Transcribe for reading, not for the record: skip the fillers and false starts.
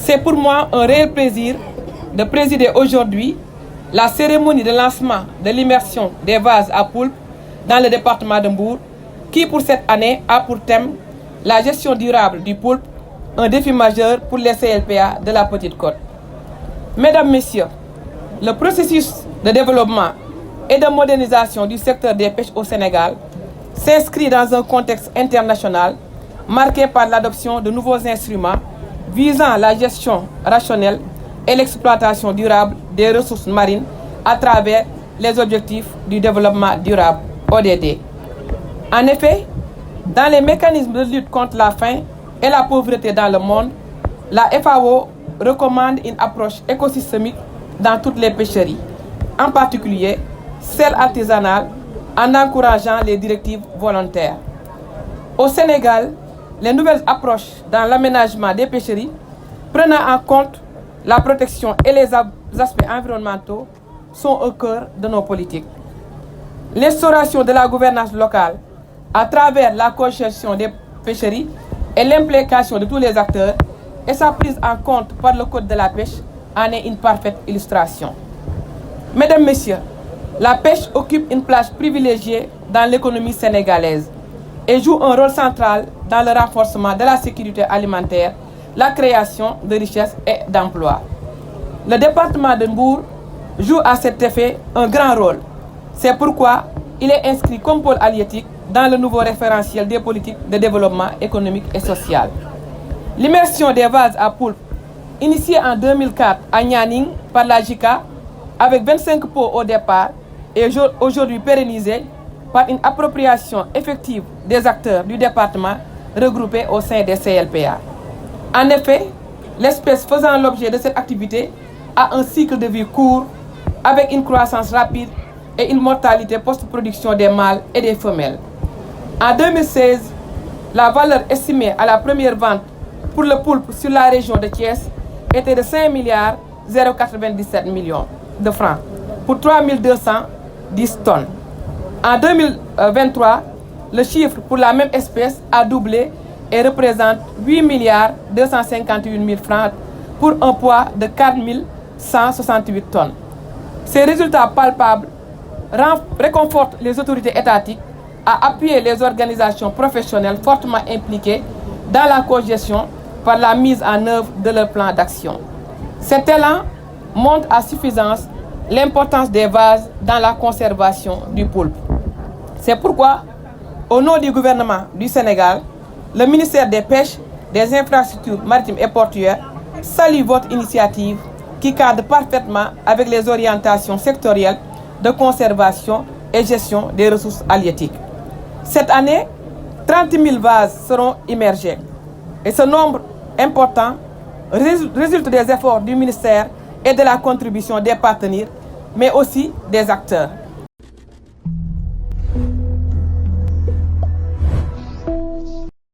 C'est pour moi un réel plaisir de présider aujourd'hui la cérémonie de lancement de l'immersion des vases à poulpe dans le département de Mbour, qui pour cette année a pour thème la gestion durable du poulpe, un défi majeur pour les CLPA de la Petite Côte. Mesdames, Messieurs, le processus de développement et de modernisation du secteur des pêches au Sénégal s'inscrit dans un contexte international marqué par l'adoption de nouveaux instruments visant la gestion rationnelle et l'exploitation durable des ressources marines à travers les objectifs du développement durable, ODD. En effet, dans les mécanismes de lutte contre la faim et la pauvreté dans le monde, la FAO recommande une approche écosystémique dans toutes les pêcheries, en particulier celles artisanales, en encourageant les directives volontaires. Au Sénégal, les nouvelles approches dans l'aménagement des pêcheries, prenant en compte la protection et les aspects environnementaux, sont au cœur de nos politiques. L'instauration de la gouvernance locale à travers la cogestion des pêcheries et l'implication de tous les acteurs et sa prise en compte par le Code de la pêche en est une parfaite illustration. Mesdames, Messieurs, la pêche occupe une place privilégiée dans l'économie sénégalaise et joue un rôle central dans le renforcement de la sécurité alimentaire, la création de richesses et d'emplois. Le département de Mbour joue à cet effet un grand rôle. C'est pourquoi il est inscrit comme pôle halieutique dans le nouveau référentiel des politiques de développement économique et social. L'immersion des vases à poulpe, initiée en 2004 à Nianing par la JICA, avec 25 pots au départ, est aujourd'hui pérennisée par une appropriation effective des acteurs du département regroupés au sein des CLPA. En effet, l'espèce faisant l'objet de cette activité a un cycle de vie court avec une croissance rapide et une mortalité post-production des mâles et des femelles. En 2016, la valeur estimée à la première vente pour le poulpe sur la région de Thiès était de 5 milliards 097 millions de francs pour 3210 tonnes. En 2023, le chiffre pour la même espèce a doublé et représente 8 milliards 258 000 francs pour un poids de 4168 tonnes. Ces résultats palpables réconfortent les autorités étatiques à appuyer les organisations professionnelles fortement impliquées dans la cogestion par la mise en œuvre de leur plan d'action. Cet élan montre à suffisance l'importance des vases dans la conservation du poulpe. C'est pourquoi, au nom du gouvernement du Sénégal, le ministère des Pêches, des Infrastructures maritimes et portuaires salue votre initiative qui cadre parfaitement avec les orientations sectorielles de conservation et gestion des ressources halieutiques. Cette année, 30 000 vases seront immergés et ce nombre important résulte des efforts du ministère et de la contribution des partenaires, mais aussi des acteurs.